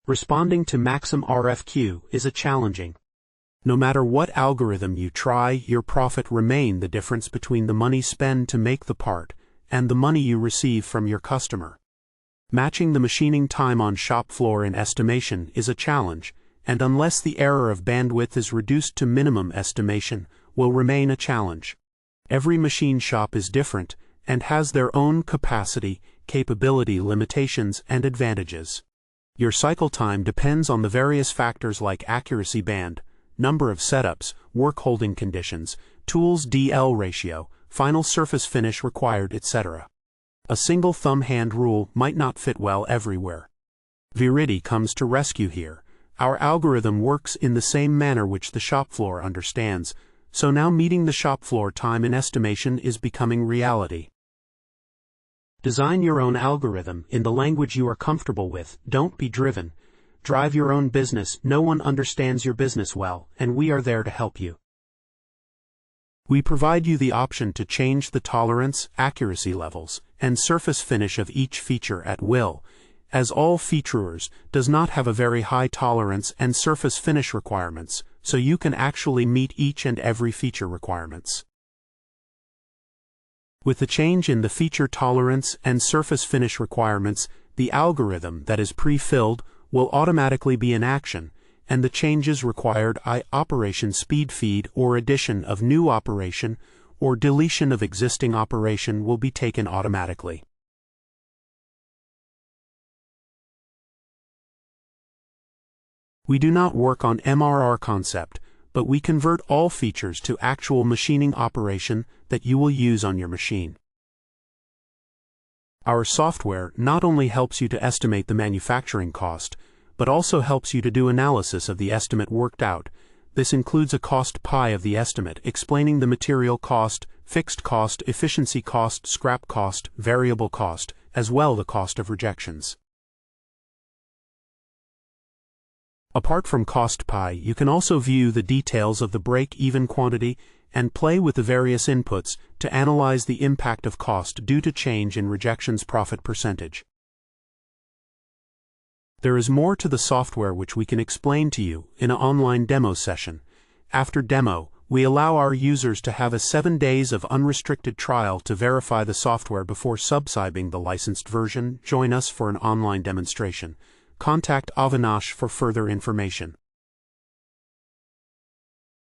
Responding to maximum RFQ is a challenging. No matter what algorithm you try, your profit remain the difference between the money spent to make the part and the money you receive from your customer. Matching the machining time on shop floor in estimation is a challenge, and unless the error of bandwidth is reduced to minimum estimation, will remain a challenge. Every machine shop is different and has their own capacity, capability limitations, and advantages. Your cycle time depends on the various factors like accuracy band, number of setups, work holding conditions, tools DL ratio, final surface finish required, etc. A single thumb hand rule might not fit well everywhere. VRiddhi comes to rescue here. Our algorithm works in the same manner which the shop floor understands, so now meeting the shop floor time in estimation is becoming reality. Design your own algorithm in the language you are comfortable with. Don't be driven. Drive your own business. No one understands your business well, and we are there to help you. We provide you the option to change the tolerance, accuracy levels, and surface finish of each feature at will, as all featurers does not have a very high tolerance and surface finish requirements, so you can actually meet each and every feature requirements. With the change in the feature tolerance and surface finish requirements, the algorithm that is pre-filled will automatically be in action, and the changes required operation speed feed or addition of new operation or deletion of existing operation will be taken automatically. We do not work on MRR concept, but we convert all features to actual machining operation that you will use on your machine. Our software not only helps you to estimate the manufacturing cost, but also helps you to do analysis of the estimate worked out. This includes a cost pie of the estimate explaining the material cost, fixed cost, efficiency cost, scrap cost, variable cost, as well the cost of rejections. Apart from cost pie, you can also view the details of the break-even quantity and play with the various inputs to analyze the impact of cost due to change in rejections profit percentage. There is more to the software which we can explain to you in an online demo session. After demo, we allow our users to have a 7 days of unrestricted trial to verify the software before subscribing the licensed version. Join us for an online demonstration. Contact Avinash for further information.